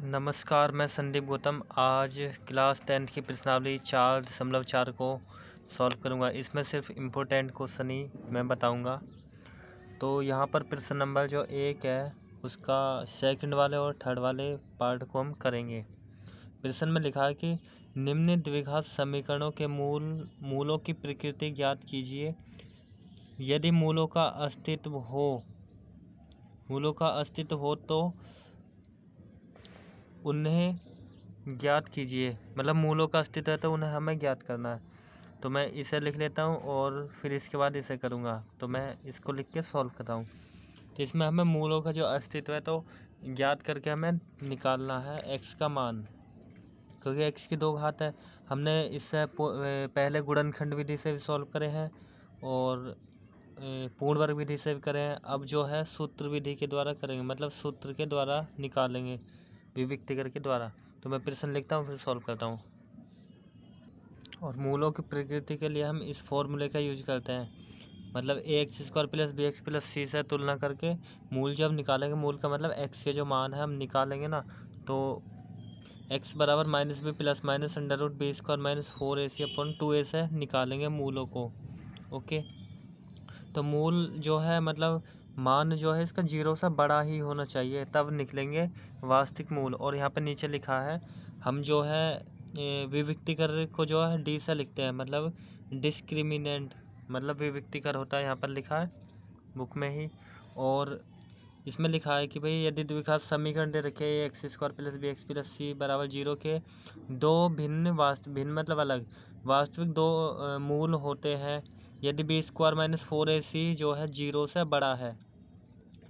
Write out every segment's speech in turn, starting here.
नमस्कार, मैं संदीप गौतम। आज क्लास 10th की प्रश्नावली 4.4 को सॉल्व करूंगा। इसमें सिर्फ इम्पोर्टेंट क्वेश्चन ही मैं बताऊंगा। तो यहाँ पर प्रश्न नंबर जो 1 है उसका सेकंड वाले और थर्ड वाले पार्ट को हम करेंगे। प्रश्न में लिखा है कि निम्न द्विघात समीकरणों के मूलों की प्रकृति ज्ञात कीजिए। यदि मूलों का अस्तित्व हो तो उन्हें ज्ञात कीजिए। मतलब मूलों का अस्तित्व है तो उन्हें हमें ज्ञात करना है। तो मैं इसे लिख लेता हूँ और फिर इसके बाद इसे करूँगा। तो मैं इसको लिख के सॉल्व करता हूँ। तो इसमें हमें मूलों का जो अस्तित्व है तो ज्ञात करके हमें निकालना है x का मान, क्योंकि x की 2 घात है। हमने इससे पहले गुणनखंड विधि से भी सॉल्व करे हैं और पूर्ण वर्ग विधि से भी करे हैं। अब जो है सूत्र विधि के द्वारा करेंगे, मतलब सूत्र के द्वारा निकालेंगे विविक्तिकर के द्वारा। तो मैं प्रश्न लिखता हूँ फिर सॉल्व करता हूँ। और मूलों की प्रकृति के लिए हम इस फॉर्मूले का यूज करते हैं, मतलब ax² + bx + c से तुलना करके मूल जब निकालेंगे, मूल का मतलब x के जो मान है हम निकालेंगे ना, तो x बराबर -b + -√b² - 4ac/2a से निकालेंगे मूलों को। ओके, तो मूल जो है मतलब मान जो है इसका 0 से बड़ा ही होना चाहिए, तब निकलेंगे वास्तविक मूल। और यहाँ पे नीचे लिखा है हम जो है विविक्तिकर को जो है डी से लिखते हैं, मतलब डिस्क्रिमिनेंट, मतलब विविक्तिकर होता है, यहाँ पर लिखा है बुक में ही। और इसमें लिखा है कि भाई यदि द्विघात समीकरण दे रखे x² + bx + c = 0 के दो भिन्न मतलब अलग वास्तविक दो मूल होते हैं, यदि b² - 4ac जो है 0 से बड़ा है,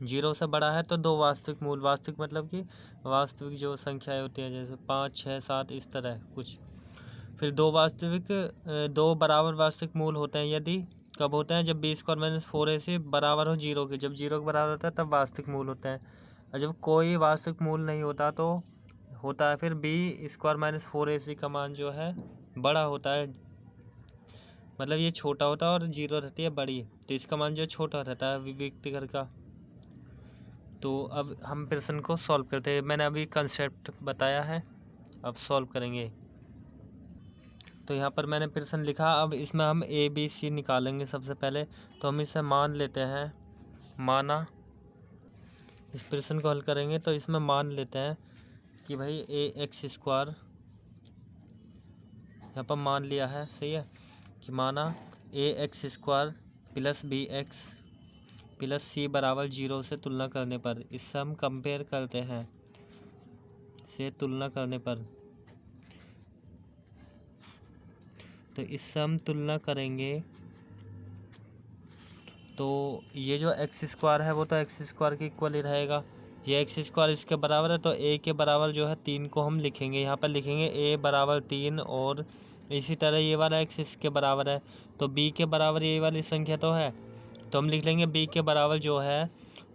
0 से बड़ा है तो दो वास्तविक मूल, वास्तविक मतलब कि वास्तविक जो संख्याएं होती हैं जैसे 5, 6, 7 इस तरह कुछ। फिर दो बराबर वास्तविक मूल होते हैं, यदि कब होते हैं, जब b² - 4ac बराबर हो 0 के। जब 0 के बराबर होता है तब वास्तविक मूल होते हैं। और जब कोई वास्तविक मूल नहीं होता तो होता है फिर b² - 4ac का मान जो है बड़ा होता है, मतलब ये छोटा होता है और 0 रहती है बड़ी, तो इसका मान जो छोटा रहता है विविक्तिकर का। तो अब हम प्रश्न को सॉल्व करते हैं। मैंने अभी कंसेप्ट बताया है, अब सॉल्व करेंगे। तो यहाँ पर मैंने प्रश्न लिखा, अब इसमें हम a b c निकालेंगे सबसे पहले। तो हम इसे मान लेते हैं, माना। इस प्रश्न को हल करेंगे तो इसमें मान लेते हैं कि भाई ax², यहाँ पर मान लिया है, सही है, कि माना ax² + bx + c = 0 से तुलना करने पर, इससे हम कंपेयर करते हैं, से तुलना करने पर, तो इससे हम तुलना करेंगे तो ये जो x² है वो तो x² के इक्वल ही रहेगा। ये x² इसके बराबर है तो a के बराबर जो है 3 को हम लिखेंगे, यहाँ पर लिखेंगे a बराबर 3। और इसी तरह ये वाला x इसके बराबर है तो b के बराबर ये वाली संख्या तो है, तो हम लिख लेंगे b के बराबर जो है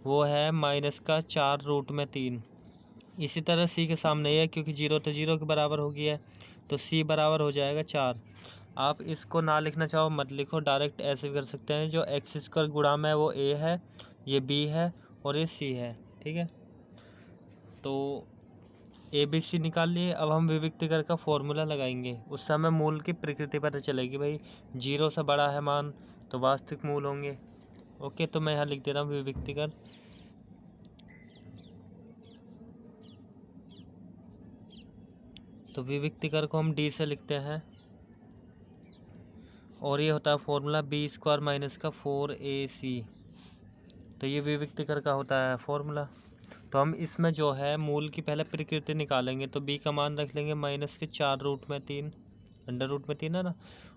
वो है -4√3। इसी तरह c के सामने है, क्योंकि 0 तो 0 के बराबर हो गया है, तो c बराबर हो जाएगा 4। आप इसको ना लिखना चाहो मत लिखो, डायरेक्ट ऐसे भी कर सकते हैं। जो x² गुणा में वो a है, ये b है और ये c है, ठीक है। तो a b c निकाल लिए। अब हम विविक्तिकर का फॉर्मूला लगाएंगे, उस समय मूल की प्रकृति पता चलेगी। भाई 0 से बड़ा है मान तो वास्तविक मूल होंगे। ओके, तो मैं यहाँ लिख दे रहा हूँ विविक्तिकर। तो विविक्तिकर को हम d से लिखते हैं और ये होता है फॉर्मूला b² - 4ac। तो ये विविक्तिकर का होता है फॉर्मूला। तो हम इसमें जो है मूल की पहले प्रकृति निकालेंगे, तो b का मान रख लेंगे -4√3, √3 है ना,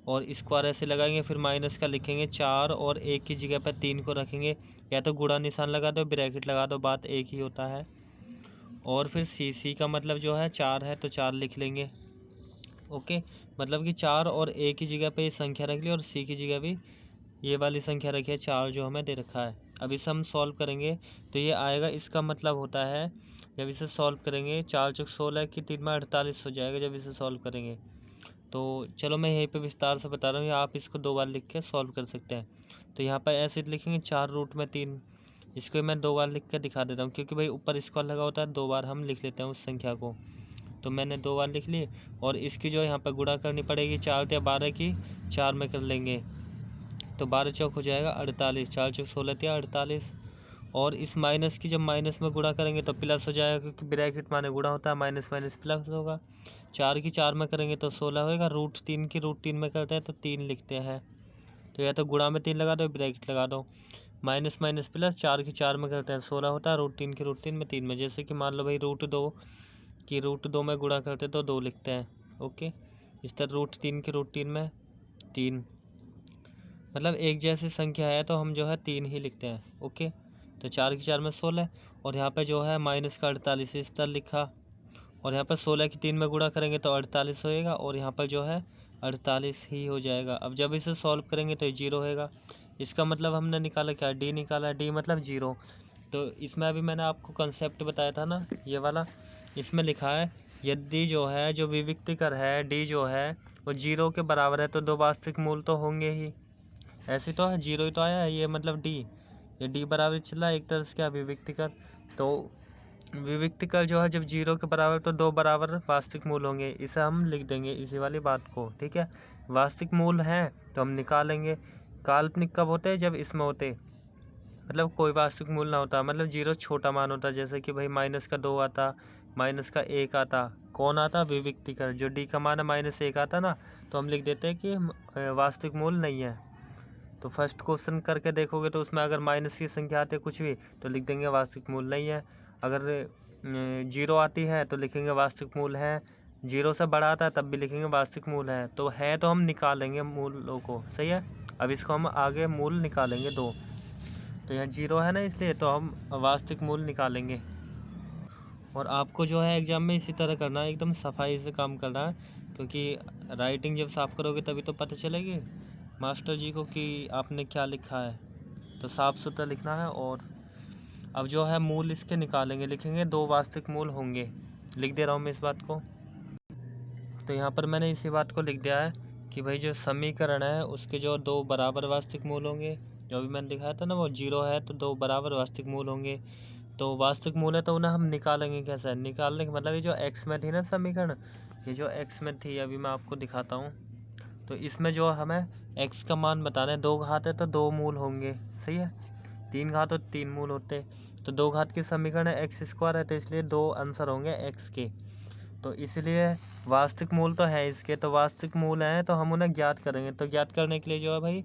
और स्क्वायर ऐसे लगाएंगे, फिर माइनस का लिखेंगे 4 और एक की जगह पर 3 को रखेंगे, या तो गुणा निशान लगा दो, ब्रैकेट लगा दो, बात एक ही होता है। और फिर c का मतलब जो है 4 है तो 4 लिख लेंगे। ओके, मतलब कि 4 और a की जगह पे ये संख्या रख ली और c की जगह भी ये वाली संख्या रखी है 4 जो हमें दे रखा है। अब इसे हम सॉल्व करेंगे तो ये आएगा, इसका मतलब होता है जब इसे सॉल्व करेंगे 4 × 16 की 3 में 48 हो जाएगा जब इसे सॉल्व करेंगे। तो चलो मैं यहीं पे विस्तार से बता रहा हूँ, या आप इसको 2 बार लिख के सॉल्व कर सकते हैं। तो यहाँ पर ऐसे लिखेंगे 4√3, इसको मैं 2 बार लिख कर दिखा देता हूँ, क्योंकि भाई ऊपर स्क्वायर लगा होता है 2 बार हम लिख लेते हैं उस संख्या को। तो मैंने 2 बार लिख ली, और इसकी जो यहाँ पर गुणा करनी पड़ेगी 4 या 12 की 4 में कर लेंगे, तो 12 चौक हो जाएगा 48, 4 चौक 16 या 48। और इस माइनस की जब माइनस में गुणा करेंगे तो प्लस हो जाएगा, क्योंकि ब्रैकेट माने गुणा होता है, माइनस माइनस प्लस होगा। 4 की 4 में करेंगे तो 16 होएगा, √3 की √3 में करते हैं तो 3 लिखते हैं। तो या तो गुणा में 3 लगा दो, ब्रैकेट लगा दो, माइनस माइनस प्लस, 4 की 4 में करते हैं 16 होता है, √3 की √3 में 3 में। जैसे कि मान लो भाई √2 की √2 में गुणा करते तो 2 लिखते हैं। ओके, इस तरह √3 की √3 में 3, मतलब एक जैसी संख्या है तो हम जो है 3 ही लिखते हैं। ओके, तो 4 की 4 में 16, और यहाँ पे जो है माइनस का 48 इस तरह लिखा, और यहाँ पर 16 की 3 में गुणा करेंगे तो 48 होएगा, और यहाँ पर जो है 48 ही हो जाएगा। अब जब इसे सॉल्व करेंगे तो 0 होएगा। इसका मतलब हमने निकाला क्या, डी निकाला, डी मतलब 0। तो इसमें अभी मैंने आपको कंसेप्ट बताया था ना, ये वाला, इसमें लिखा है यदि जो है जो विविक्तिकर है डी जो है वो 0 के बराबर है तो 2 वास्तविक मूल तो होंगे ही। ऐसे तो है 0 ही तो आया है, ये मतलब डी, ये डी बराबर चला एक तरह से क्या, विविक्तिकर। तो विविक्तिकर जो है जब 0 के बराबर तो 2 बराबर वास्तविक मूल होंगे, इसे हम लिख देंगे इसी वाली बात को। ठीक है, वास्तविक मूल हैं तो हम निकालेंगे। काल्पनिक कब होते हैं, जब इसमें होते, मतलब कोई वास्तविक मूल ना होता, मतलब 0 छोटा मान होता, जैसे कि भाई माइनस का 2 आता, माइनस का 1 आता, कौन आता, विविक्तिकर। जो डी का मान है -1 आता ना, तो हम लिख देते हैं कि वास्तविक मूल नहीं है। तो फर्स्ट क्वेश्चन करके देखोगे तो उसमें अगर माइनस की संख्या आती है कुछ भी तो लिख देंगे वास्तविक मूल नहीं है। अगर 0 आती है तो लिखेंगे वास्तविक मूल है, 0 से बड़ा आता है तब भी लिखेंगे वास्तविक मूल है। तो हम निकालेंगे मूलों को, सही है। अब इसको हम आगे मूल निकालेंगे 2, तो यहाँ 0 है ना, इसलिए तो हम वास्तविक मूल निकालेंगे। और आपको जो है एग्जाम में इसी तरह करना है, एकदम सफाई से काम करना है, क्योंकि राइटिंग जब साफ करोगे तभी तो पता चलेगी मास्टर जी को कि आपने क्या लिखा है। तो साफ सुथरा लिखना है। और अब जो है मूल इसके निकालेंगे, लिखेंगे 2 वास्तविक मूल होंगे, लिख दे रहा हूँ मैं इस बात को। तो यहाँ पर मैंने इसी बात को लिख दिया है कि भाई जो समीकरण है उसके जो 2 बराबर वास्तविक मूल होंगे, जो अभी मैंने दिखाया था ना वो 0 है तो 2 बराबर वास्तविक मूल होंगे। तो वास्तविक मूल है तो उन्हें हम निकालेंगे कैसे, निकालने का मतलब ये जो एक्स में थी ना समीकरण, ये जो एक्स में थी अभी मैं आपको दिखाता हूँ। तो इसमें जो हमें एक्स का मान बताना है, 2 घात है तो 2 मूल होंगे, सही है। 3 घात हो 3 मूल होते, तो 2 घात की समीकरण है x² है, तो इसलिए 2 आंसर होंगे x के। तो इसलिए वास्तविक मूल तो है इसके, तो वास्तविक मूल हैं तो हम उन्हें ज्ञात करेंगे। तो ज्ञात करने के लिए जो है भाई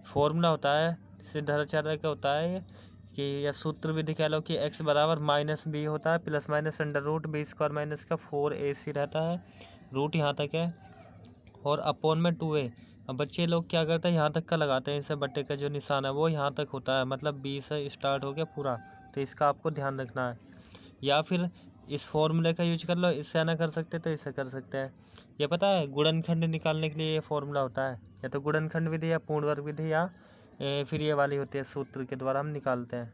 फॉर्मूला होता है, सिद्धाचार्य का होता है कि या सूत्र विधि कह लो कि x बराबर -b होता है प्लस माइनस √b² का 4ac रहता है, रूट यहाँ तक है, और अपॉन में 2a। अब बच्चे लोग क्या करते हैं, यहाँ तक का लगाते हैं, इसे बट्टे का जो निशान है वो यहाँ तक होता है, मतलब 20 से स्टार्ट हो गया पूरा। तो इसका आपको ध्यान रखना है। या फिर इस फॉर्मूले का यूज कर लो, इससे ना कर सकते तो इससे कर सकते हैं। ये पता है गुणनखंड निकालने के लिए ये फॉर्मूला होता है, या तो गुणनखंड विधि या पूर्ण वर्ग विधि, या फिर ये वाली होती है सूत्र के द्वारा हम निकालते हैं।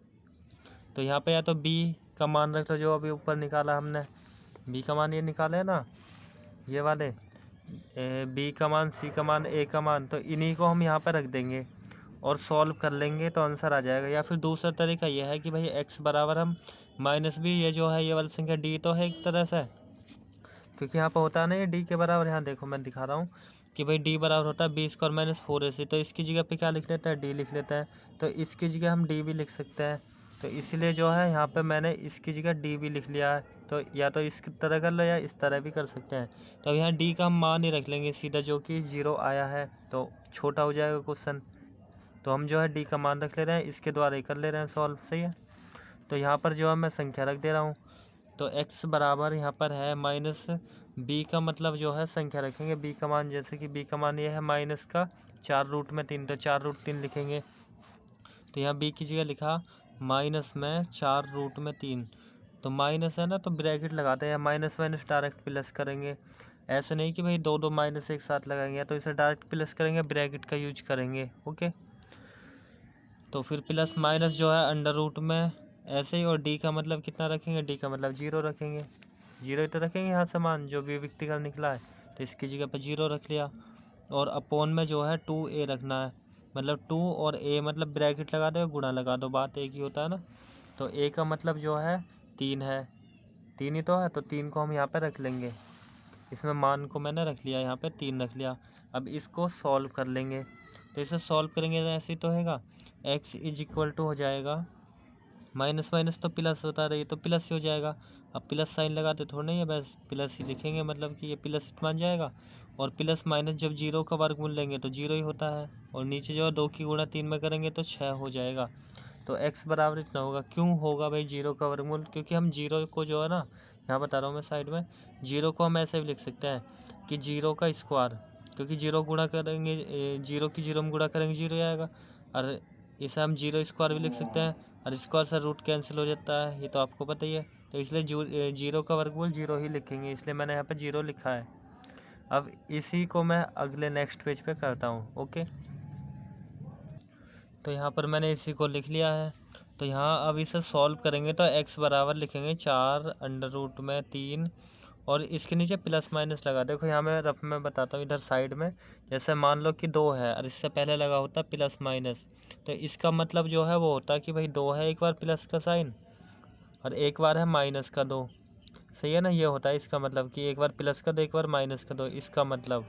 तो यहाँ पे या तो b का मान रख लो, जो अभी ऊपर निकाला हमने, b का मान ये निकाले है ना, ये वाले b का मान, c का मान, a का मान, तो इन्हीं को हम यहाँ पर रख देंगे और सॉल्व कर लेंगे तो आंसर आ जाएगा। या फिर दूसरा तरीका यह है कि भाई x बराबर हम -b, ये जो है ये वाली संख्या d तो है एक तरह से, क्योंकि यहाँ पर होता है ना ये d के बराबर, यहाँ देखो मैं दिखा रहा हूँ कि भाई d बराबर होता है b² - 4ac, तो इसकी जगह पे क्या लिख लेते हैं, d लिख लेते हैं। तो इसकी जगह हम d भी लिख सकते हैं, तो इसलिए जो है यहाँ पे मैंने इसकी जगह d भी लिख लिया है। तो या तो इस तरह कर लो या इस तरह भी कर सकते हैं। तो यहाँ d का हम मान ही रख लेंगे सीधा, जो कि 0 आया है, तो छोटा हो जाएगा क्वेश्चन। तो हम जो है d का मान रख ले रहे हैं, इसके द्वारा ही कर ले रहे हैं सॉल्व, सही है। तो यहाँ पर जो है मैं संख्या रख दे रहा हूँ, तो x बराबर यहाँ पर है -b का मतलब जो है संख्या रखेंगे b का मान, जैसे कि b का मान ये है माइनस का 4√3, तो 4√3 लिखेंगे। तो यहाँ b की जगह लिखा माइनस में 4√3, तो माइनस है ना तो ब्रैकेट लगाते हैं, माइनस माइनस डायरेक्ट प्लस करेंगे। ऐसे नहीं कि भाई 2 माइनस एक साथ लगाएंगे, तो इसे डायरेक्ट प्लस करेंगे, ब्रैकेट का यूज करेंगे। ओके, तो फिर प्लस माइनस जो है अंडर रूट में ऐसे ही, और डी का मतलब कितना रखेंगे, डी का मतलब 0 रखेंगे, 0 तो रखेंगे यहाँ से मान जो भी विविक्ति का निकला है, तो इसकी जगह पर 0 रख लिया। और अपॉन में जो है 2a रखना है, मतलब 2 और a मतलब ब्रैकेट लगा दो, गुणा लगा दो, बात एक ही होता है ना। तो a का मतलब जो है 3 है, 3 ही तो है, तो 3 को हम यहाँ पे रख लेंगे। इसमें मान को मैंने रख लिया, यहाँ पे 3 रख लिया। अब इसको सॉल्व कर लेंगे, तो इसे सॉल्व करेंगे तो ऐसे ही तो होगा, x इज इक्वल टू हो जाएगा, माइनस माइनस तो प्लस होता रही तो प्लस ही हो जाएगा। अब प्लस साइन लगाते थोड़ा नहीं है, बस प्लस ही लिखेंगे, मतलब कि ये प्लस मान जाएगा। और प्लस माइनस जब 0 का वर्गमूल लेंगे तो 0 ही होता है, और नीचे जो है 2 की गुणा 3 में करेंगे तो 6 हो जाएगा। तो x बराबर इतना होगा। क्यों होगा भाई 0 का वर्गमूल? क्योंकि हम 0 को जो है ना, यहाँ बता रहा हूँ मैं साइड में, 0 को हम ऐसे भी लिख सकते हैं कि 0 का स्क्वायर, क्योंकि 0 गुणा करेंगे 0 की 0 में गुणा करेंगे 0 आएगा, और इसे हम 0 स्क्वायर भी लिख सकते हैं, और स्क्वायर से रूट कैंसिल हो जाता है, ये तो आपको पता ही है। तो इसलिए 0 का वर्गमूल 0 ही लिखेंगे, इसलिए मैंने यहाँ पे 0 लिखा है। अब इसी को मैं अगले नेक्स्ट पेज पे करता हूँ। ओके, तो यहाँ पर मैंने इसी को लिख लिया है। तो यहाँ अब इसे सॉल्व करेंगे तो x बराबर लिखेंगे 4 अंडर रूट में 3, और इसके नीचे प्लस माइनस लगा। देखो यहाँ मैं रफ में बताता हूँ, इधर साइड में जैसे मान लो कि 2 है और इससे पहले लगा होता प्लस माइनस, तो इसका मतलब जो है वो होता कि भाई 2 है एक बार प्लस का साइन, और एक बार है माइनस का 2। सही है ना, ये होता है इसका मतलब कि एक बार प्लस का 2 एक बार माइनस का 2, इसका मतलब।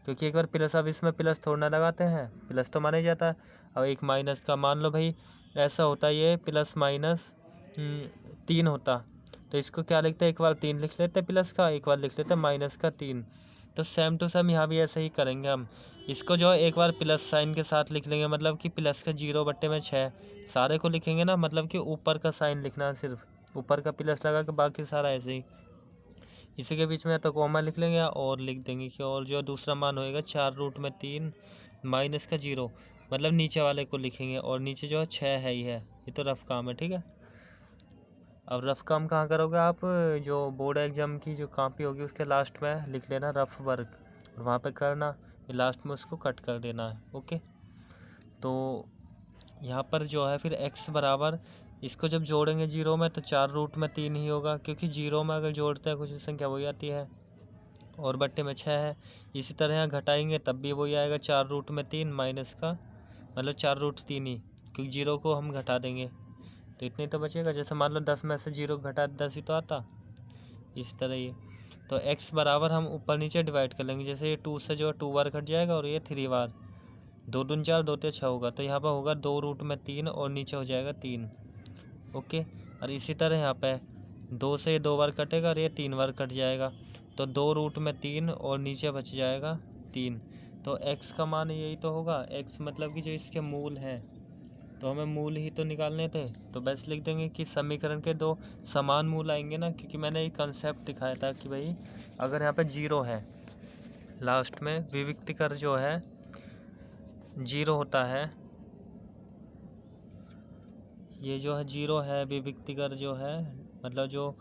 क्योंकि एक बार प्लस, अब इसमें प्लस थोड़ा ना लगाते हैं, प्लस तो माना ही जाता है। अब एक माइनस का मान लो भाई ऐसा होता है, ये प्लस माइनस 3 होता, तो इसको क्या लिखते हैं, एक बार 3 लिख लेते हैं प्लस का, एक बार लिख लेते हैं माइनस का 3। तो सेम टू सेम यहाँ भी ऐसे ही करेंगे हम। इसको जो है एक बार प्लस साइन के साथ लिख लेंगे, मतलब कि प्लस का 0/6 सारे को लिखेंगे ना, मतलब कि ऊपर का साइन लिखना है, सिर्फ ऊपर का प्लस लगा के बाकी सारा ऐसे ही। इसी के बीच में तो कॉमा लिख लेंगे और लिख देंगे कि और जो दूसरा मान होएगा 4 रूट में 3 माइनस का 0, मतलब नीचे वाले को लिखेंगे, और नीचे जो है 6 है ही है। ये तो रफ काम है, ठीक है। अब रफ काम कहाँ करोगे आप, जो बोर्ड एग्जाम की जो कॉपी होगी उसके लास्ट में लिख लेना रफ वर्क, और वहाँ पे करना, लास्ट में उसको कट कर देना है। ओके, तो यहाँ पर जो है फिर x बराबर, इसको जब जोड़ेंगे 0 में तो 4 रूट में 3 ही होगा, क्योंकि 0 में अगर जोड़ते हैं कुछ संख्या वही आती है, और बट्टे में 6 है। इसी तरह यहाँ घटाएंगे तब भी वही आएगा, 4 रूट में 3 माइनस का, मतलब 4 रूट 3 ही, क्योंकि 0 को हम घटा देंगे तो इतने तो बचेगा। जैसे मान लो 10 में से 0 घटा 10 ही तो आता, इस तरह ये। तो x बराबर हम ऊपर नीचे डिवाइड कर लेंगे, जैसे ये 2 से जो है 2 बार कट जाएगा, और ये 3 बार, 2 दूनी 4 2 3 6 होगा, तो यहाँ पर होगा 2 रूट में 3 और नीचे हो जाएगा 3। ओके, और इसी तरह यहाँ पे 2 से 2 बार कटेगा और ये 3 बार कट जाएगा, तो 2 रूट में 3 और नीचे बच जाएगा 3। तो x का मान यही तो होगा, x मतलब कि जो इसके मूल हैं, तो हमें मूल ही तो निकालने थे, तो बस लिख देंगे कि समीकरण के 2 समान मूल आएंगे ना, क्योंकि मैंने एक कंसेप्ट दिखाया था कि भाई अगर यहाँ पे 0 है लास्ट में, विविक्तिकर जो है 0 होता है, ये जो है 0 है, विविक्तिकर जो है मतलब जो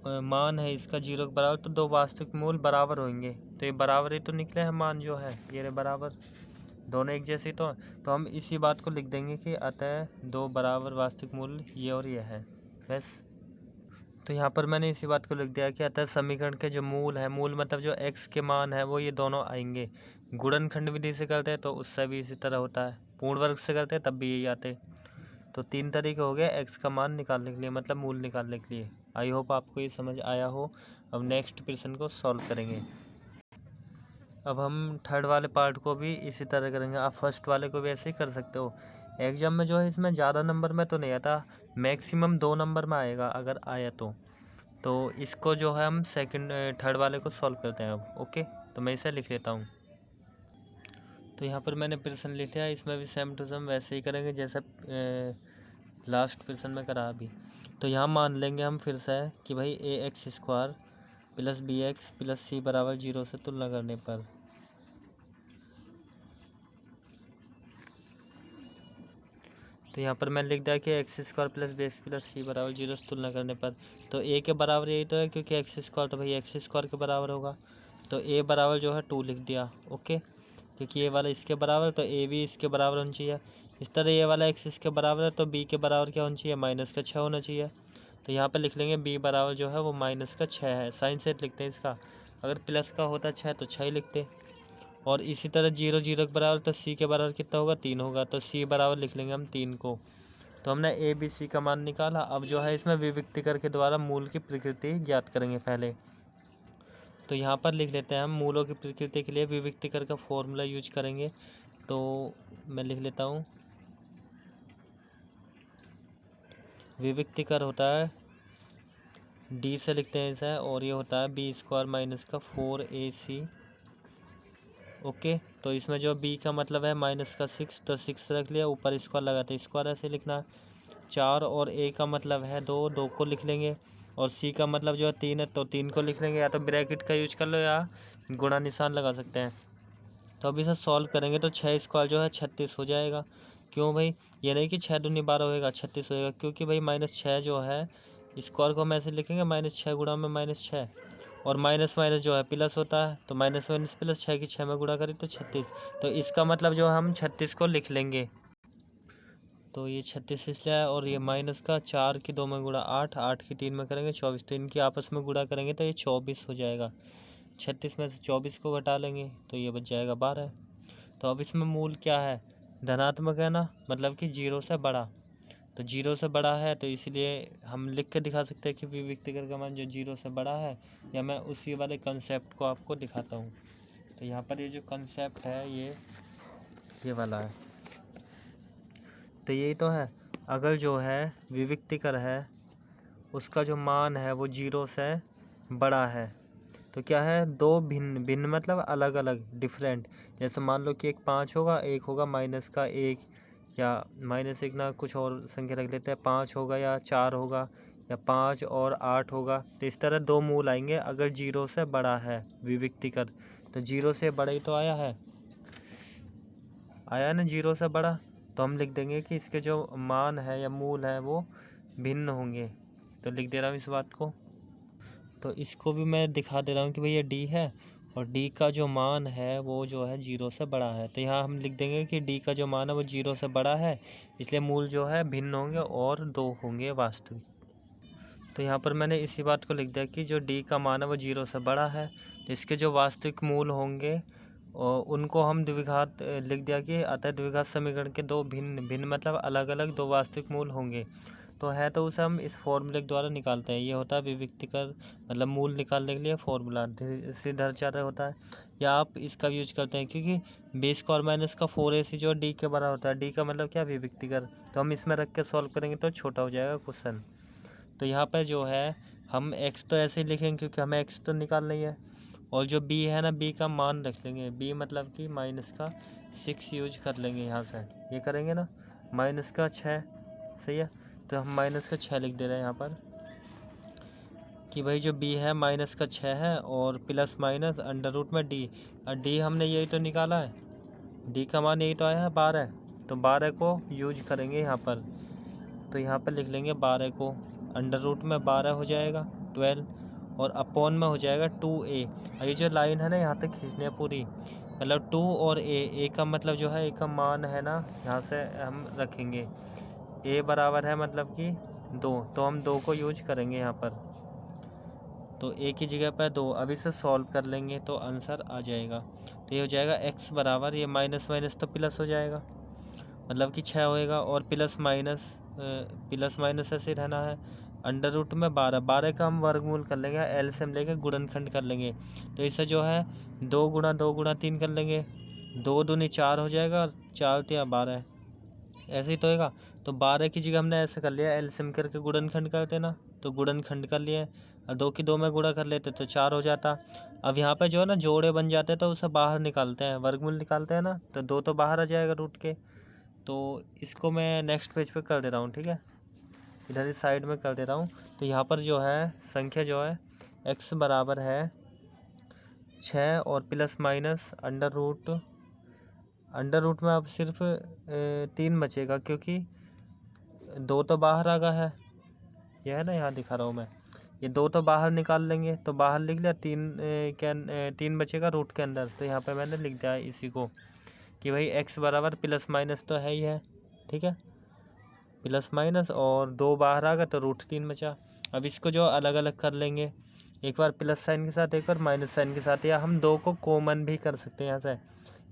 मान है इसका 0 के बराबर, तो 2 वास्तविक मूल बराबर होंगे, तो ये बराबर ही तो निकले हैं मान जो है, ये रहे बराबर, दोनों एक जैसे तो हम इसी बात को लिख देंगे कि अतः 2 बराबर वास्तविक मूल ये और ये है, बस। तो यहाँ पर मैंने इसी बात को लिख दिया कि अतः समीकरण के जो मूल है, मूल मतलब जो x के मान है वो ये दोनों आएंगे। गुणनखंड विधि से करते हैं तो उससे भी इसी तरह होता है, पूर्ण वर्ग से करते हैं तब भी यही आते। तो 3 तरीके हो गए x का मान निकालने के लिए, मतलब मूल निकालने के लिए। आई होप आपको ये समझ आया हो। अब नेक्स्ट प्रश्न को सॉल्व करेंगे। अब हम थर्ड वाले पार्ट को भी इसी तरह करेंगे, आप फर्स्ट वाले को भी ऐसे ही कर सकते हो। एग्जाम में जो है इसमें ज़्यादा नंबर में तो नहीं आता, मैक्सिमम 2 नंबर में आएगा अगर आया तो इसको जो है हम थर्ड वाले को सॉल्व करते हैं अब। ओके, तो मैं इसे लिख लेता हूँ। तो यहाँ पर मैंने प्रश्न लिख लिया, इसमें भी सेम टू सेम वैसे ही करेंगे जैसे लास्ट प्रश्न में करा अभी। तो यहाँ मान लेंगे हम फिर से कि भाई ax² plus bx plus c बराबर 0 से तुलना करने पर। तो यहाँ पर मैंने लिख दिया कि x² plus bx plus c बराबर 0 से तुलना करने पर। तो a के बराबर यही तो है, क्योंकि x² तो भाई x² के बराबर होगा, तो a बराबर जो है 2 लिख दिया। ओके, क्योंकि ये वाला इसके बराबर, तो a भी इसके बराबर होना चाहिए। इस तरह ये वाला x इसके बराबर है, तो b के बराबर क्या होना चाहिए, -6 होना चाहिए। तो यहाँ पे लिख लेंगे b बराबर जो है वो -6 है, साइन सेट लिखते हैं इसका। अगर प्लस का होता 6 तो 6 ही लिखते, और इसी तरह 0 0 के बराबर, तो सी के बराबर कितना होगा 3 होगा, तो सी बराबर लिख लेंगे हम 3 को। तो हमने ए बी सी का मान निकाला। अब जो है इसमें विविक्तिकर के द्वारा मूल की प्रकृति ज्ञात करेंगे पहले। तो यहाँ पर लिख लेते हैं हम मूलों की प्रकृति के लिए विविक्तिकर का फॉर्मूला यूज करेंगे। तो मैं लिख लेता हूँ, विविक्तिकर होता है डी से लिखते हैं इसे, और ये होता है बी स्क्वायर माइनस का 4ac। ओके, तो इसमें जो बी का मतलब है माइनस का 6, तो 6 रख लिया, ऊपर स्क्वायर लगा, तो स्क्वायर ऐसे लिखना है। 4 और ए का मतलब है 2, 2 को लिख लेंगे, और सी का मतलब जो है 3 है, तो 3 को लिख लेंगे, या तो ब्रैकेट का यूज कर लो या गुणा निशान लगा सकते हैं। तो अब इसे सॉल्व करेंगे तो 6 स्क्वायर जो है 36 हो जाएगा। क्यों भाई, ये नहीं कि 6 दूनी 12 होएगा, 36 होएगा, क्योंकि भाई -6 जो है स्क्वायर को हम ऐसे लिखेंगे -6 गुणा में -6, और माइनस माइनस जो है प्लस होता है, तो माइनस माइनस प्लस, 6 की 6 में गुणा करें तो 36। तो इसका मतलब जो हम 36 को लिख लेंगे। तो ये 36 इसलिए है, और ये माइनस का 4 की 2 में गुणा 8, 8 की 3 में करेंगे 24, तो इनकी आपस में गुणा करेंगे तो ये 24 हो जाएगा। 36 में से 24 को घटा लेंगे तो ये बच जाएगा 12। तो अब इसमें मूल क्या है, धनात्मक है ना, मतलब कि 0 से बड़ा। तो 0 से बड़ा है, तो इसलिए हम लिख के दिखा सकते हैं कि विविक्तिकर का मान जो 0 से बड़ा है, या मैं उसी वाले कंसेप्ट को आपको दिखाता हूँ। तो यहाँ पर ये जो कंसेप्ट है ये वाला है। तो यही तो है, अगर जो है विविक्तिकर है उसका जो मान है वो 0 से बड़ा है, तो क्या है, दो भिन्न भिन्न मतलब अलग अलग डिफरेंट, जैसे मान लो कि एक 5 होगा, एक होगा -1, या -1 ना कुछ और संख्या रख लेते हैं, 5 होगा या 4 होगा, या 5 और 8 होगा। तो इस तरह दो मूल आएंगे अगर 0 से बड़ा है विविक्तिकर। तो 0 से बड़ा ही तो आया है ना 0 से बड़ा, तो हम लिख देंगे कि इसके जो मान है या मूल है वो भिन्न होंगे। तो लिख दे रहा हूँ इस बात को। तो इसको भी मैं दिखा दे रहा हूँ कि भाई ये डी है, और डी का जो मान है वो जो है 0 से बड़ा है। तो यहाँ हम लिख देंगे कि डी का जो मान है वो 0 से बड़ा है, इसलिए मूल जो है भिन्न होंगे और 2 होंगे वास्तविक। तो यहाँ पर मैंने इसी बात को लिख दिया कि जो डी का मान है वो 0 से बड़ा है, तो इसके जो वास्तविक मूल होंगे और उनको हम द्विघात लिख दिया कि अतः द्विघात समीकरण के दो भिन्न भिन्न मतलब अलग अलग दो वास्तविक मूल होंगे। तो है तो उसे हम इस फॉर्मूले के द्वारा निकालते हैं। ये होता है विविक्तिकर मतलब मूल निकालने के लिए फॉर्मूला सिद्धाचार्य होता है, या आप इसका यूज करते हैं, क्योंकि बी स्क्वायर माइनस का 4ac जो डी के बराबर होता है। डी का मतलब क्या, विविक्तिकर। तो हम इसमें रख के सॉल्व करेंगे तो छोटा हो जाएगा क्वेश्चन। तो यहाँ पर जो है हम x तो ऐसे ही लिखेंगे क्योंकि हमें x तो निकालना ही है, और जो b है ना, b का मान रख लेंगे, b मतलब कि -6 यूज कर लेंगे। यहाँ से ये करेंगे ना -6, सही है। तो हम -6 लिख दे रहे हैं यहाँ पर कि भाई जो b है -6 है, और प्लस माइनस अंडर रूट में d, और d हमने यही तो निकाला है, d का मान यही तो आया है 12, तो 12 को यूज करेंगे यहाँ पर। तो यहाँ पर लिख लेंगे 12 को, अंडर रूट में 12 हो जाएगा 12, और अपॉन में हो जाएगा 2a। ये जो लाइन है ना यहाँ तक खींचनी है पूरी, मतलब 2 और a का मतलब जो है a का मान है ना, यहाँ से हम रखेंगे a बराबर है मतलब कि 2, तो हम 2 को यूज करेंगे यहाँ पर। तो a की जगह पर 2, अब इसे सॉल्व कर लेंगे तो आंसर आ जाएगा। तो ये हो जाएगा x बराबर, ये माइनस माइनस तो प्लस हो जाएगा, मतलब कि 6 होएगा, और प्लस माइनस ऐसे रहना है। अंडर रूट में 12 का हम वर्गमूल कर लेंगे, एलसीएम लेके गुणनखंड कर लेंगे। तो इसे जो है 2 गुणा 2 गुणा 3 कर लेंगे, 2 दूनी 4 हो जाएगा, और 4 तिया 12 ऐसे ही तो होएगा। तो 12 की जगह हमने ऐसे कर लिया, एलसीएम करके गुणनखंड कर देना, तो गुणनखंड कर लिए, और 2 की 2 में गुणा कर लेते तो 4 हो जाता। अब यहाँ पे जो है ना जोड़े बन जाते हैं, तो उसे बाहर निकालते हैं, वर्गमूल निकालते हैं ना, तो 2 तो बाहर आ जाएगा रूट के। तो इसको मैं नेक्स्ट पेज पे कर दे रहा हूँ, ठीक है, इधर इस साइड में कर दे रहा हूँ। तो यहाँ पर जो है संख्या जो है x बराबर है 6 और प्लस माइनस अंडर रूट में अब सिर्फ 3 बचेगा, क्योंकि 2 तो बाहर आ गया है, यह है ना, यहाँ दिखा रहा हूँ मैं, ये 2 तो बाहर निकाल लेंगे, तो बाहर लिख लिया, 3 बचेगा रूट के अंदर। तो यहाँ पे मैंने लिख दिया इसी को कि भाई x बराबर प्लस माइनस तो है ही है, ठीक है, प्लस माइनस, और 2 बाहर आ गया तो रूट 3 बचा। अब इसको जो अलग अलग कर लेंगे, एक बार प्लस साइन के साथ, एक बार माइनस साइन के साथ, या हम 2 को कॉमन भी कर सकते हैं यहाँ से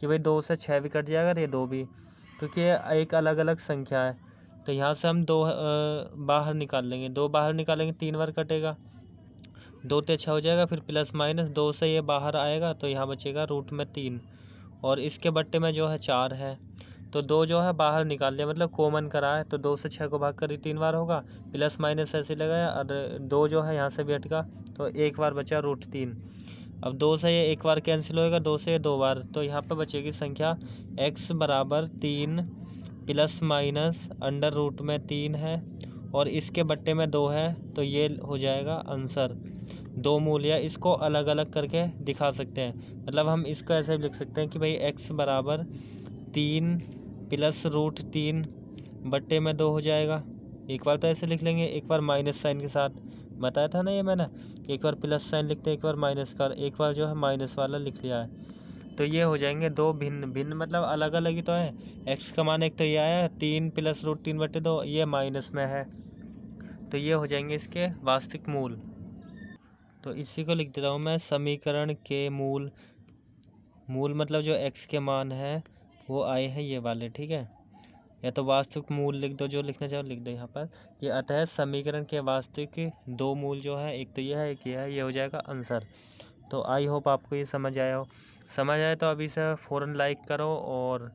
कि भाई 2 से 6 भी कट जाएगा और ये 2 भी, क्योंकि ये एक अलग अलग संख्या है। तो यहाँ से हम 2 बाहर निकाल लेंगे, 2 बाहर निकालेंगे 3 बार कटेगा, 2 ते 6 हो जाएगा, फिर प्लस माइनस 2 से ये बाहर आएगा तो यहाँ बचेगा रूट में 3, और इसके बट्टे में जो है 4 है। तो 2 जो है बाहर निकाल लिया, मतलब कॉमन करा है, तो 2 से 6 को भाग कर ही 3 बार होगा, प्लस माइनस ऐसे लगाया, और 2 जो है यहाँ से भी हटका, तो एक बार बचा रूट 3। अब 2 से ये एक बार कैंसिल होएगा, 2 से 2 बार, तो यहाँ पे बचेगी संख्या x बराबर 3 प्लस माइनस अंडर रूट में 3 है, और इसके बट्टे में 2 है, तो ये हो जाएगा आंसर। 2 मूल्य इसको अलग अलग करके दिखा सकते हैं, मतलब हम इसको ऐसे भी लिख सकते हैं कि भाई x बराबर 3 प्लस रूट 3 बट्टे में 2 हो जाएगा। एक बार तो ऐसे लिख लेंगे, एक बार माइनस साइन के साथ, बताया था ना ये मैंने, एक बार प्लस साइन लिखते हैं, एक बार माइनस का, एक बार जो है माइनस वाला लिख लिया है। तो ये हो जाएंगे 2 भिन्न भिन्न, मतलब अलग अलग ही तो है। x का मान एक तो ये आया 3 प्लस रूट 3 बट्टे 2, ये माइनस में है, तो ये हो जाएंगे इसके वास्तविक मूल। तो इसी को लिख देता हूँ मैं, समीकरण के मूल मतलब जो x के मान है वो आए हैं ये वाले, ठीक है। या तो वास्तविक मूल लिख दो, जो लिखना चाहो लिख दो यहाँ पर। ये अतः समीकरण के वास्तविक 2 मूल जो है, एक तो ये है, एक ये है, ये हो जाएगा आंसर। तो आई होप आपको ये समझ आया हो। समझ आए तो अभी से फ़ौरन लाइक करो और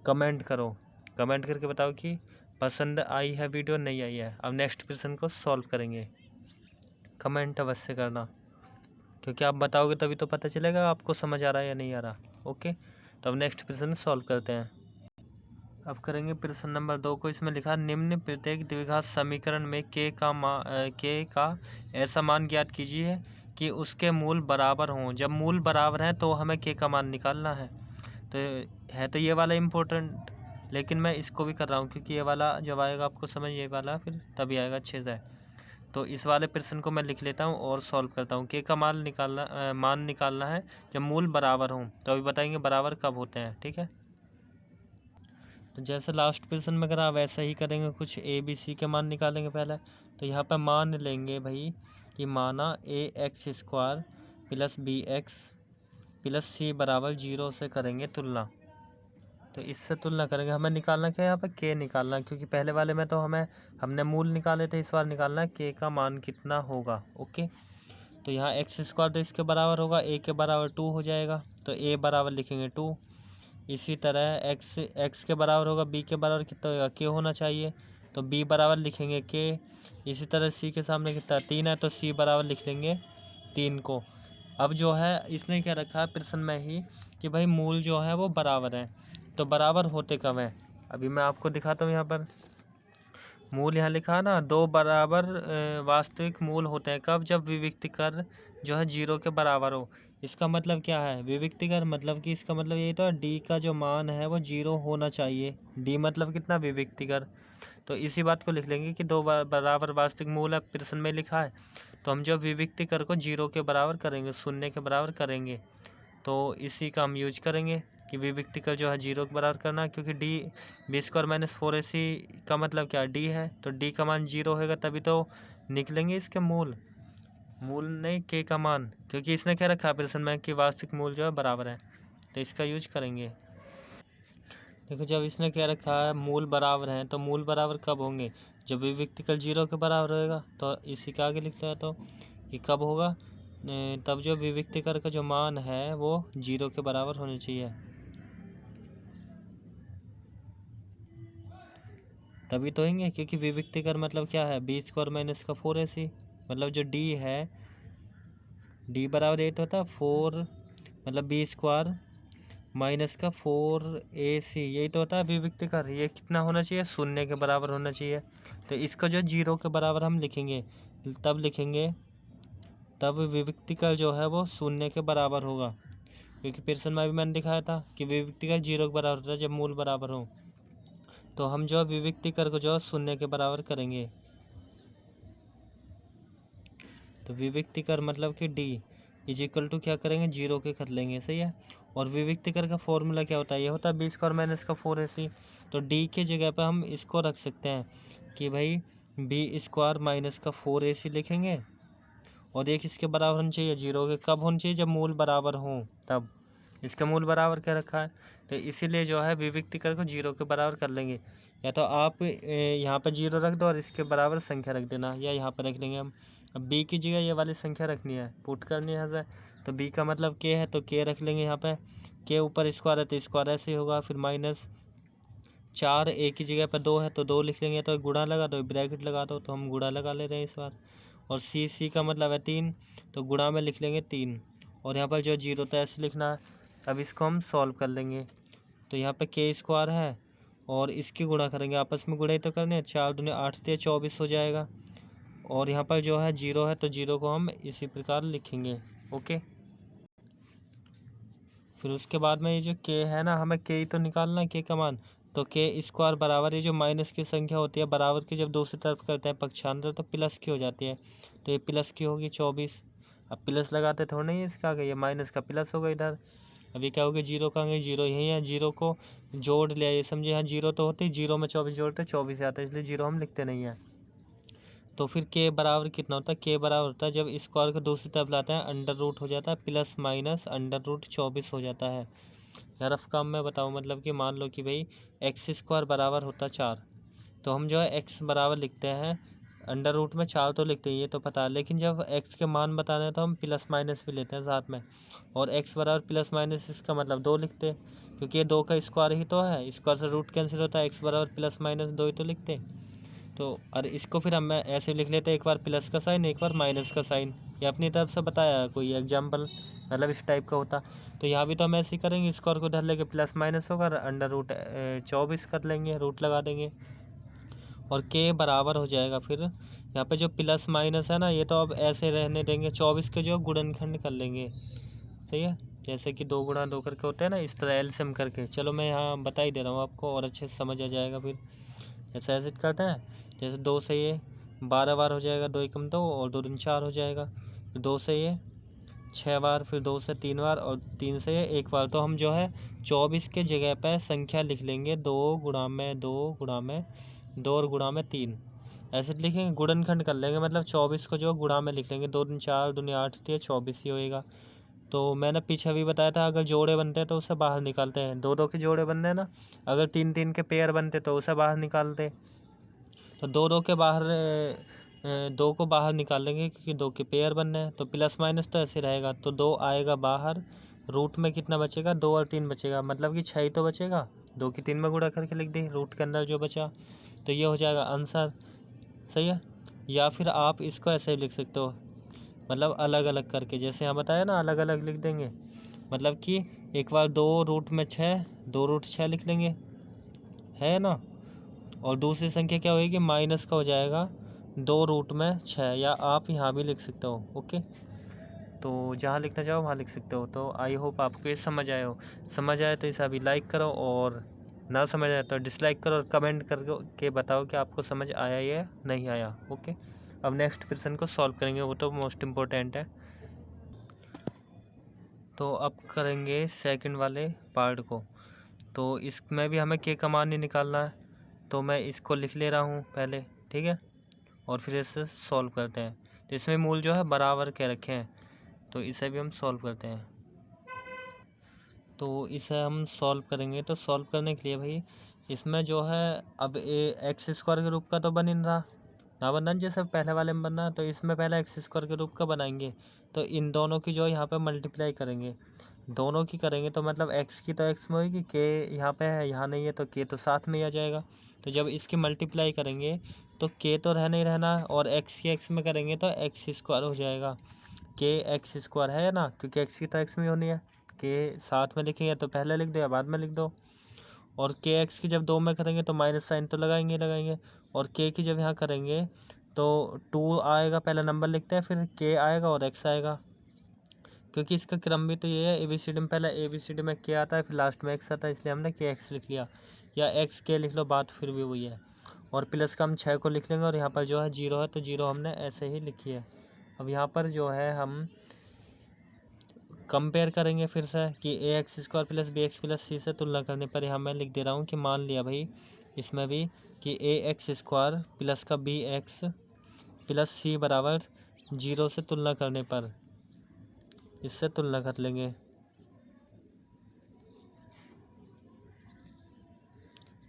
कमेंट करो, कमेंट करके बताओ कि पसंद आई है वीडियो, नहीं आई है। अब नेक्स्ट क्वेश्चन को सॉल्व करेंगे, कमेंट अवश्य करना, क्योंकि आप बताओगे तभी तो पता चलेगा आपको समझ आ रहा है या नहीं आ रहा। ओके, तो अब नेक्स्ट प्रश्न सॉल्व करते हैं। अब करेंगे प्रश्न नंबर 2 को। इसमें लिखा निम्न प्रत्येक द्विघात समीकरण में के का ऐसा मान ज्ञात कीजिए कि उसके मूल बराबर हों। जब मूल बराबर हैं तो हमें के का मान निकालना है। तो ये वाला इम्पोर्टेंट, लेकिन मैं इसको भी कर रहा हूँ क्योंकि ये वाला जब आएगा आपको समझ, ये वाला फिर तभी आएगा अच्छे से। तो इस वाले प्रश्न को मैं लिख लेता हूँ और सॉल्व करता हूँ। के का मान निकालना है जब मूल बराबर हों। तो अभी बताएंगे बराबर कब होते हैं, ठीक है। तो जैसे लास्ट प्रश्न में करा वैसा ही करेंगे, कुछ ए बी सी के मान निकालेंगे पहले। तो यहाँ पर मान लेंगे भाई कि माना ax² प्लस bx प्लस सी बराबर 0 से करेंगे तुलना। तो इससे तुलना करेंगे, हमें निकालना क्या है यहाँ पर, के निकालना, क्योंकि पहले वाले में तो हमने मूल निकाले थे, इस बार निकालना है के का मान कितना होगा। ओके, तो यहाँ x² तो इसके बराबर होगा, a के बराबर 2 हो जाएगा, तो a बराबर लिखेंगे 2। इसी तरह x के बराबर होगा, b के बराबर कितना होगा, k होना चाहिए, तो b बराबर लिखेंगे k। इसी तरह c के सामने कितना 3 है, तो c बराबर लिख लेंगे 3 को। अब जो है इसने क्या रखा है प्रश्न में ही कि भाई मूल जो है वो बराबर है, तो बराबर होते कब हैं, अभी मैं आपको दिखाता हूँ। यहाँ पर मूल यहाँ लिखा है ना, 2 बराबर वास्तविक मूल होते हैं कब, जब विविक्तिकर जो है 0 के बराबर हो। इसका मतलब क्या है, विविक्तिकर मतलब कि इसका मतलब यही तो डी का जो मान है वो 0 होना चाहिए। डी मतलब कितना, विविक्तिकर। तो इसी बात को लिख लेंगे कि 2 बराबर वास्तविक मूल है, प्रश्न में लिखा है, तो हम जो विविक्तिकर को 0 के बराबर करेंगे, 0 के बराबर करेंगे, तो इसी का हम यूज करेंगे कि विविक्तिकर जो है 0 के बराबर करना, क्योंकि डी b² - 4ac का मतलब क्या, डी है, तो डी का मान 0 होगा तभी तो निकलेंगे इसके मूल नहीं के का मान, क्योंकि इसने क्या रखा है प्रश्न में कि वास्तविक मूल जो है बराबर है, तो इसका यूज करेंगे। देखो जब इसने क्या रखा है मूल बराबर हैं, तो मूल बराबर कब होंगे, जब विविक्तिकर 0 के बराबर होएगा। तो इसी के आगे लिखता है तो कि कब होगा, तब जो विविक्तिकर का जो मान है वो 0 के बराबर होना चाहिए, तभी तो होंगे। क्योंकि विविक्तिकर मतलब क्या है, b² - 4ac, मतलब जो d है, d बराबर 8 होता है, 4 मतलब b² - 4ac, यही तो होता है विविक्तिकर। ये कितना होना चाहिए, 0 के बराबर होना चाहिए। तो इसका जो 0 के बराबर हम लिखेंगे, तब लिखेंगे तब विविक्तिकर जो है वो 0 के बराबर होगा, क्योंकि प्रश्न में भी मैंने दिखाया था कि विविक्तिकर 0 के बराबर होता है जब मूल बराबर हो। तो हम जो विविक्तिकर को जो 0 के बराबर करेंगे, तो विविक्तिकर मतलब कि d इजिकल टू क्या करेंगे, 0 के कर लेंगे, सही है। और विविक्तिकर का फॉर्मूला क्या होता है, ये होता है b² - 4ac। तो d की जगह पर हम इसको रख सकते हैं कि भाई b² - 4ac लिखेंगे, और एक इसके बराबर होना चाहिए 0 के। कब होना चाहिए? जब मूल बराबर हों तब। इसका मूल बराबर क्या रखा है, तो इसीलिए जो है विविक्तिकर को 0 के बराबर कर लेंगे। या तो आप यहाँ पर 0 रख दो और इसके बराबर संख्या रख देना, या यहाँ पर रख लेंगे हम। अब b की जगह ये वाली संख्या रखनी है, पुट करनी है यहाँ से। तो b का मतलब k है, तो k रख लेंगे यहाँ पे। k ऊपर स्क्वायर है तो स्क्वायर ऐसे ही होगा। फिर -4, a की जगह पर 2 है तो 2 लिख लेंगे। तो गुणा लगा दो, ब्रैकेट लगा दो, तो हम गुणा लगा ले रहे हैं इस बार। और c का मतलब है 3, तो गुणा में लिख लेंगे 3। और यहाँ पर जो 0 था ऐसे लिखना है। अब इसको हम सॉल्व कर लेंगे। तो यहाँ पे k स्क्वायर है और इसकी गुणा करेंगे, आपस में गुणा ही तो करने हैं। 4 दूनी 8 से 24 हो जाएगा। और यहाँ पर जो है 0 है तो 0 को हम इसी प्रकार लिखेंगे। ओके। फिर उसके बाद में ये जो k है ना, हमें k ही तो निकालना है, k का मान। तो k स्क्वायर बराबर, ये जो माइनस की संख्या होती है बराबर की जब दूसरी तरफ करते हैं पक्षांतर, तो प्लस की हो जाती है। तो ये प्लस की होगी 24। अब प्लस लगाते थोड़ा नहीं है इसका आगे, ये माइनस का प्लस होगा इधर। अभी क्या होगा? 0 का आगे 0 यही है, 0 को जोड़ लिया, ये समझे। यहाँ 0 तो होते ही 0 में 24 जोड़ते 24 आता है, इसलिए 0 हम लिखते नहीं हैं। तो फिर k बराबर कितना होता है? k बराबर होता है जब स्क्वायर को दूसरी तरफ लाते हैं अंडर रूट हो जाता है, प्लस माइनस अंडर रूट 24 हो जाता है। यार रफ काम में बताऊँ, मतलब कि मान लो कि भाई एक्स स्क्वायर बराबर होता है 4, तो हम जो है एक्स बराबर लिखते हैं, अंडर रूट में 4 तो लिखते हैं, ये तो पता है। लेकिन जब एक्स के मान बताना है तो हम प्लस माइनस भी लेते हैं साथ में। और एक्स बराबर प्लस माइनस, इसका मतलब 2 लिखते हैं, क्योंकि ये 2 का स्क्वायर ही तो है। स्क्वायर से रूट कैंसिल होता है, एक्स बराबर प्लस माइनस 2 ही तो लिखते हैं। तो और इसको फिर हम ऐसे लिख लेते हैं, एक बार प्लस का साइन एक बार माइनस का साइन। ये अपनी तरफ से बताया कोई एग्जाम्पल, मतलब इस टाइप का होता। तो यहाँ भी तो हम ऐसे ही करेंगे, स्क्वायर को उधर लेके प्लस माइनस होगा, अंडर रूट 24 कर लेंगे, रूट लगा देंगे। और k बराबर हो जाएगा फिर यहाँ पे जो प्लस माइनस है ना, ये तो अब ऐसे रहने देंगे। 24 के जो गुणनखंड कर लेंगे, सही है। जैसे कि 2 गुणा 2 करके होते हैं ना, इस तरह एलसीएम करके। चलो मैं यहाँ बता ही दे रहा हूँ आपको, और अच्छे से समझ आ जाएगा। फिर जैसे ऐसे करते हैं, जैसे 2 से ये 12 बार हो जाएगा, 2 एकम 2 और 2 दूनी 4 हो जाएगा। 2 से ये 6 बार, फिर 2 से 3 बार और 3 से ये 1 बार। तो हम जो है 24 के जगह पे संख्या लिख लेंगे 2 गुणा में 2 गुणा में 2 और गुणा में 3, ऐसे लिखेंगे। गुणनखंड कर लेंगे, मतलब 24 को जो गुणा में लिख लेंगे। 2 दूनी 4 दूनी 8 थी, 24 ही होएगा। तो मैंने पीछे भी बताया था, अगर जोड़े बनते हैं तो उसे बाहर निकालते हैं। 2 के जोड़े बनते हैं ना, अगर 3 के पेयर बनते तो उसे बाहर निकालते। तो 2 के बाहर 2 को बाहर निकाल लेंगे, क्योंकि 2 के पेयर बनने हैं। तो प्लस माइनस तो ऐसे रहेगा, तो 2 आएगा बाहर। रूट में कितना बचेगा? 2 और 3 बचेगा, मतलब कि 6 ही तो बचेगा। 2 की 3 में गुणा करके लिख दी रूट के अंदर जो बचा, तो ये हो जाएगा आंसर, सही है। या फिर आप इसको ऐसे ही लिख सकते हो, मतलब अलग अलग करके, जैसे यहाँ बताया ना, अलग अलग लिख देंगे। मतलब कि एक बार 2 रूट में 6, 2 रूट 6 लिख लेंगे, है ना। और दूसरी संख्या क्या होगी? माइनस का हो जाएगा 2 रूट में 6, या आप यहाँ भी लिख सकते हो। ओके, तो जहाँ लिखना चाहो वहाँ लिख सकते हो। तो आई होप आपको ये समझ आए हो। समझ आए तो इसे अभी लाइक करो, और ना समझ आए तो डिसलाइक करो, और कमेंट करके बताओ कि आपको समझ आया या नहीं आया। ओके, अब नेक्स्ट क्वेश्चन को सॉल्व करेंगे, वो तो मोस्ट इम्पोर्टेंट है। तो अब करेंगे सेकंड वाले पार्ट को। तो इसमें भी हमें k का मान नहीं निकालना है, तो मैं इसको लिख ले रहा हूँ पहले, ठीक है, और फिर इसे सॉल्व करते हैं। तो इसमें मूल जो है बराबर के रखे हैं, तो इसे भी हम सॉल्व करते हैं। तो इसे हम सॉल्व करेंगे, तो सॉल्व करने के लिए भाई इसमें जो है अब एक्स स्क्वायर के रूप का तो बन ही रहा ना, बनना जैसे पहले वाले में बनना, तो इसमें पहले एक्स स्क्वायर के रूप का बनाएंगे। तो इन दोनों की जो यहाँ पे मल्टीप्लाई करेंगे, दोनों की करेंगे, तो मतलब एक्स की तो एक्स में होगी, के यहाँ पे है यहाँ नहीं है, तो के तो साथ में ही आ जाएगा। तो जब इसकी मल्टीप्लाई करेंगे तो के तो रहना ही रहना, और एक्स की एक्स में करेंगे तो एक्स स्क्वायर हो जाएगा। के एक्स स्क्वायर है ना, क्योंकि एक्स की तो एक्स में होनी है। के साथ में लिखेंगे तो पहले लिख दो या बाद में लिख दो। और के एक्स की जब 2 में करेंगे तो माइनस साइन तो लगाएंगे। और के की जब यहाँ करेंगे तो 2 आएगा, पहला नंबर लिखते हैं, फिर के आएगा और एक्स आएगा, क्योंकि इसका क्रम भी तो ये है। ABCD में पहले ABCD में के आता है, फिर लास्ट में एक्स आता है, इसलिए हमने के एक्स लिख लिया, या एक्स के लिख लो, बात फिर भी वही है। और प्लस का हम 6 को लिख लेंगे, और यहाँ पर जो है 0 है, तो 0 हमने ऐसे ही लिखी है। अब यहाँ पर जो है हम कंपेयर करेंगे फिर से कि ax square plus bx plus c से तुलना करने पर यहाँ मैं लिख दे रहा हूँ कि मान लिया भाई इसमें भी कि ax स्क्वायर प्लस का bx प्लस c बराबर जीरो से तुलना करने पर, इससे तुलना कर लेंगे।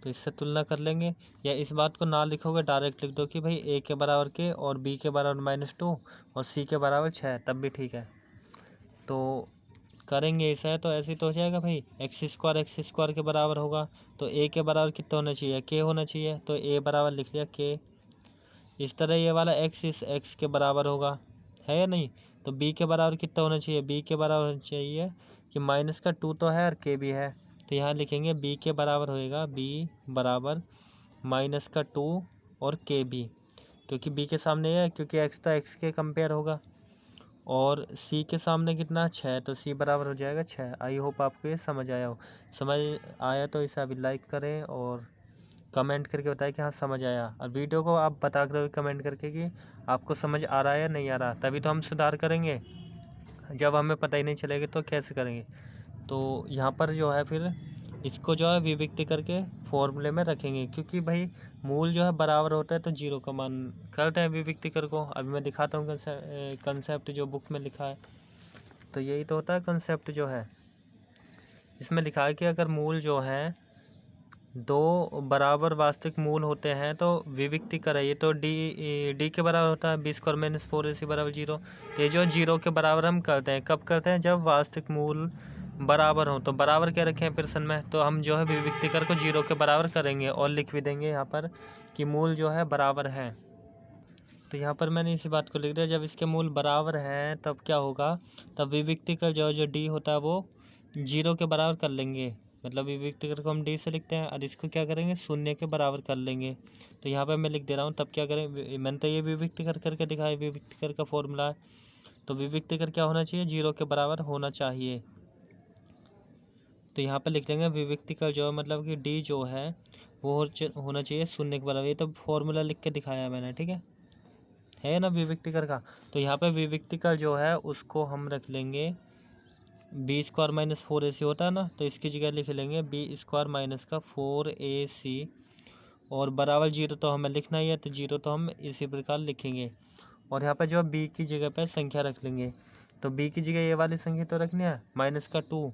तो इससे तुलना कर लेंगे, या इस बात को ना लिखोगे डायरेक्ट लिख दो कि भाई a के बराबर के और b के बराबर -2 और c के बराबर 6, तब भी ठीक है। तो करेंगे ऐसा है तो ऐसे तो हो जाएगा भाई, x² के बराबर होगा। तो a के बराबर कितना होना चाहिए, k होना चाहिए। तो a बराबर लिख लिया k। इस तरह ये वाला x इस x के बराबर होगा, है या नहीं। तो b के बराबर कितना होना चाहिए, b के बराबर होना चाहिए कि -2 तो है और k भी है। तो यहाँ लिखेंगे b के बराबर होएगा b बराबर -2 और k भी, क्योंकि b के सामने है, क्योंकि x तो x के कंपेयर होगा। और c के सामने कितना 6, तो c बराबर हो जाएगा 6। आई होप आपको ये समझ आया हो। समझ आया तो इसे अभी लाइक करें और कमेंट करके बताएं कि हाँ समझ आया। और वीडियो को आप बता करो कमेंट करके कि आपको समझ आ रहा है या नहीं आ रहा, तभी तो हम सुधार करेंगे। जब हमें पता ही नहीं चलेगा तो कैसे करेंगे। तो यहाँ पर जो है फिर इसको जो है विविक्ति करके फॉर्मूले में रखेंगे, क्योंकि भाई मूल जो है बराबर होता है तो जीरो का मान करते हैं विविक्ति कर को। अभी मैं दिखाता हूँ कंसेप्ट जो बुक में लिखा है। तो यही तो होता है कंसेप्ट जो है, इसमें लिखा है कि अगर मूल जो है दो बराबर वास्तविक मूल होते हैं तो विविक्ति कराइए। तो डी के बराबर होता है b² - 4ac बराबर 0। तो ये जो 0 के बराबर हम करते हैं, कब करते हैं, जब वास्तविक मूल बराबर हो। तो बराबर क्या रखे हैं प्रश्न में, तो हम जो है विविक्ति कर को 0 के बराबर करेंगे और लिख भी देंगे यहाँ पर कि मूल जो है बराबर है। तो यहाँ पर मैंने इसी बात को लिख दिया, जब इसके मूल बराबर हैं तब क्या होगा, तब विविक्ति का जो डी होता है वो 0 के बराबर कर लेंगे। मतलब विविक्ति कर को हम डी से लिखते हैं और इसको क्या करेंगे, 0 के बराबर कर लेंगे। तो यहाँ पर मैं लिख दे रहा हूँ, तब क्या करें, मैंने तो ये विविक्ति कर करके दिखाया, विविक्ति कर का फॉर्मूला है। तो विविक्ति कर क्या होना चाहिए, 0 के बराबर होना चाहिए। तो यहाँ पर लिख देंगे विविक्ति का जो मतलब कि डी जो है वो होना चाहिए 0 के बराबर। ये तो फॉर्मूला लिख के दिखाया मैंने, ठीक है ना विविक्ति कर का। तो यहाँ पे विविक्ति कर जो है उसको हम रख लेंगे b² - 4ac होता है ना, तो इसकी जगह लिख लेंगे b² - 4ac और बराबर 0 तो हमें लिखना ही है, तो 0 तो हम इसी प्रकार लिखेंगे। और यहाँ पे जो b की जगह पे संख्या रख लेंगे। तो b की जगह ये वाली संख्या तो रखनी है -2,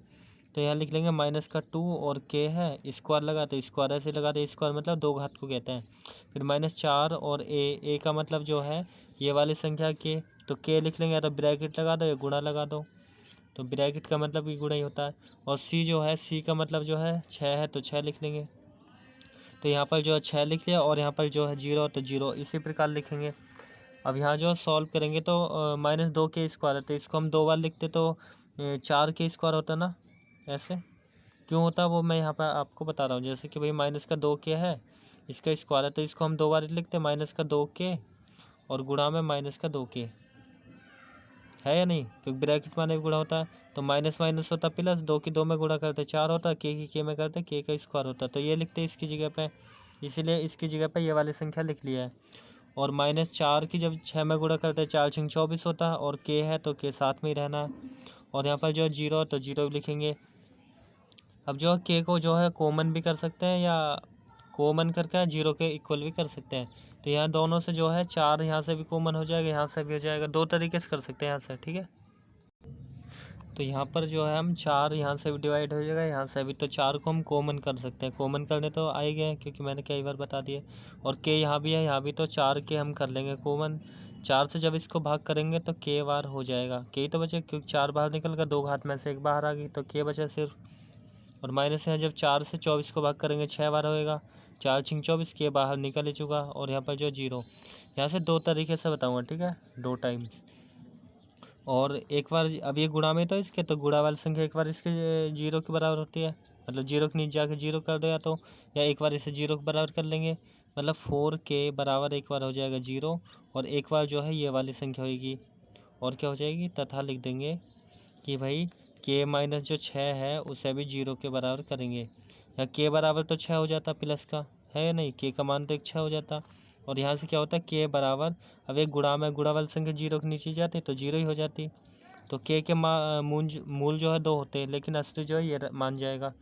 तो यहाँ लिख लेंगे -2 और k है स्क्वायर लगा, तो स्क्वायर ऐसे लगा दे, स्क्वायर मतलब 2 घात को कहते हैं। फिर -4 और a का मतलब जो है ये वाली संख्या k, तो k लिख लेंगे, या तो ब्रैकेट लगा दो या गुणा लगा दो। तो ब्रैकेट का मतलब भी गुणा ही होता है। और c जो है, c का मतलब जो है 6 है, तो 6 लिख लेंगे। तो यहाँ पर जो है 6 लिख लिया, और यहाँ पर जो है 0 तो 0 इसी प्रकार लिखेंगे। अब यहाँ जो सॉल्व करेंगे तो -2 के स्क्वायर है, तो इसको हम 2 बार लिखते तो 4 के स्क्वायर होता ना। ऐसे क्यों होता वो मैं यहाँ पर आपको बता रहा हूँ। जैसे कि भाई -2 के है, इसका स्क्वायर है, तो इसको हम 2 बार लिखते -2 के और गुणा में -2 के, है या नहीं, क्योंकि ब्रैकेट में भी गुणा होता है। तो माइनस माइनस होता प्लस, 2 की 2 में गुणा करते 4 होता, के में करते के का स्क्वायर होता। तो ये लिखते इसकी जगह पे, इसीलिए इसकी जगह पे ये वाली संख्या लिख लिया है। और -4 की जब 6 में गुणा करते 4 6 24 होता है, और के है तो के साथ में ही रहना है। और यहाँ पर जो 0 तो 0 लिखेंगे। अब जो के को जो है कॉमन भी कर सकते हैं, या कॉमन करके 0 के इक्वल भी कर सकते हैं। तो यहाँ दोनों से जो है 4 यहाँ से भी कॉमन हो जाएगा, यहाँ से भी हो जाएगा, 2 तरीके से कर सकते हैं यहाँ से, ठीक है। तो यहाँ पर जो है हम 4 यहाँ से भी डिवाइड हो जाएगा, यहाँ से भी, तो 4 को हम कॉमन कर सकते हैं। कॉमन करने तो आए गए क्योंकि मैंने कई बार बता दिए। और के यहाँ भी है, यहाँ भी, तो 4 के हम कर लेंगे कॉमन। 4 से जब इसको भाग करेंगे तो के बार हो जाएगा, के तो बचे क्योंकि 4 बाहर निकल गया, 2 घात में से 1 बाहर आ गई, तो के बचा सिर्फ। और माइनस है, जब 4 से 24 को भाग करेंगे 6 बार होएगा, 4 6 24, के बाहर निकल ही चुका। और यहाँ पर जो 0, यहाँ से 2 तरीके से बताऊँगा, ठीक है, 2 टाइम। और एक बार अब ये गुणा में तो इसके, तो गुणा वाली संख्या एक बार इसके 0 के बराबर होती है, मतलब 0 के नीचे जाके 0 कर दो, या एक बार इसे 0 के बराबर कर लेंगे, मतलब 4 के बराबर एक बार हो जाएगा 0, और एक बार जो है ये वाली संख्या होगी, और क्या हो जाएगी, तथा लिख देंगे कि भाई के माइनस जो 6 है उसे भी 0 के बराबर करेंगे। या के बराबर तो 6 हो जाता प्लस का, है या नहीं, के का मान तो 6 हो जाता। और यहाँ से क्या होता है, के बराबर, अब एक गुणा में गुणा वाली संख्या 0 के नीचे जाती तो 0 ही हो जाती। तो के मूल जो है 2 होते हैं, लेकिन असली जो है ये मान जाएगा,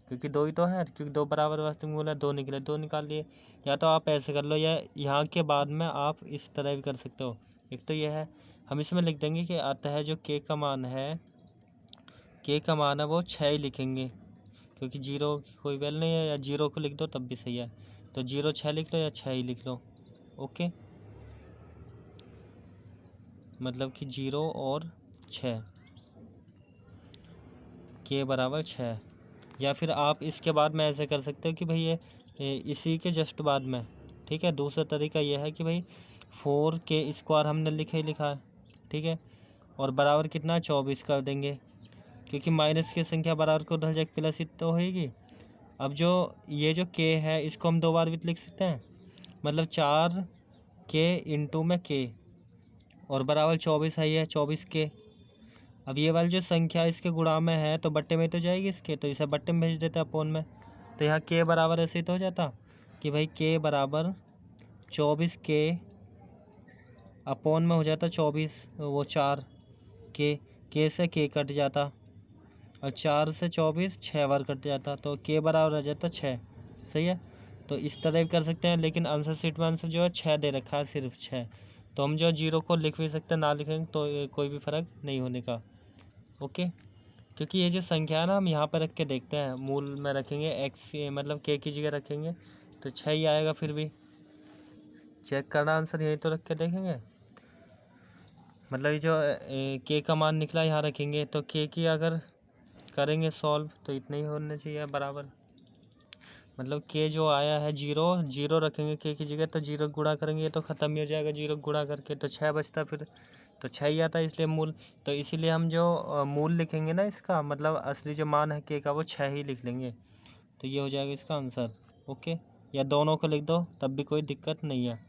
क्योंकि 2 ही तो है, क्योंकि 2 बराबर वास्तविक मूल है, 2 निकले, 2 निकाल लिए। या तो आप ऐसे कर लो, या यहाँ के बाद में आप इस तरह भी कर सकते हो, एक तो ये है, हम इसमें लिख देंगे कि अतः जो के का मान है वो 6 ही लिखेंगे, क्योंकि जीरो की कोई वैल्यू नहीं है, या जीरो को लिख दो तब भी सही है। तो 0 6 लिख लो या 6 ही लिख लो। ओके, मतलब कि 0 और 6, के बराबर 6। या फिर आप इसके बाद में ऐसे कर सकते हो कि भाई ये इसी के जस्ट बाद में, ठीक है। दूसरा तरीका यह है कि भाई 4 के² हमने लिखा ही लिखा है, ठीक है, और बराबर कितना 24 कर देंगे, क्योंकि माइनस की संख्या बराबर को उधर जाके प्लस ही तो होगी। अब जो ये जो के है इसको हम 2 बार भी लिख सकते हैं, मतलब 4 के इंटू में के और बराबर 24 है, ये 24 के। अब ये वाली जो संख्या इसके गुणा में है तो बट्टे में तो जाएगी इसके, तो इसे बट्टे में भेज देते हैं अपोन में। तो यहाँ के बराबर ऐसे तो हो जाता कि भाई के बराबर 24 के अपोन में हो जाता 24, वो 4 के से के कट जाता, और 4 से 24 6 बार कट जाता, तो के बराबर आ जाता 6। सही है, तो इस तरह भी कर सकते हैं, लेकिन आंसर शीट में आंसर जो है 6 दे रखा है, सिर्फ 6। तो हम जो 0 को लिख भी सकते हैं, ना लिखेंगे तो कोई भी फर्क नहीं होने का। ओके, क्योंकि ये जो संख्या है ना, हम यहाँ पर रख के देखते हैं, मूल में रखेंगे एक्स, मतलब के की जगह रखेंगे तो 6 ही आएगा। फिर भी चेक करना आंसर, यही तो रख के देखेंगे। मतलब ये जो के का मान निकला यहाँ रखेंगे, तो के की अगर करेंगे सॉल्व तो इतना ही होना चाहिए बराबर। मतलब के जो आया है 0 रखेंगे के की जगह, तो 0 गुणा करेंगे तो ख़त्म ही हो जाएगा, 0 गुणा करके तो 6 बचता, फिर तो 6 ही आता है, इसलिए मूल। तो इसीलिए हम जो मूल लिखेंगे ना इसका, मतलब असली जो मान है के का वो 6 ही लिख लेंगे, तो ये हो जाएगा इसका आंसर। ओके, या दोनों को लिख दो तब भी कोई दिक्कत नहीं है।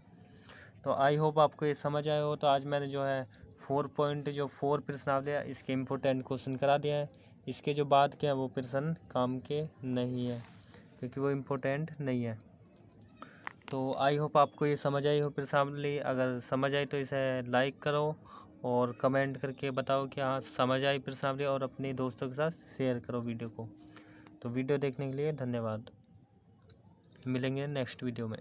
तो आई होप आपको ये समझ आया हो। तो आज मैंने जो है 4 प्रश्नावली है इसके इम्पोर्टेंट क्वेश्चन करा दिया है। इसके जो बाद के हैं वो प्रश्न काम के नहीं है, क्योंकि वो इम्पोर्टेंट नहीं है। तो आई होप आपको ये समझ आई हो प्रश्नावली। अगर समझ आई तो इसे लाइक करो और कमेंट करके बताओ कि हाँ समझ आई प्रश्नावली, और अपने दोस्तों के साथ शेयर करो वीडियो को। तो वीडियो देखने के लिए धन्यवाद, मिलेंगे नेक्स्ट वीडियो में।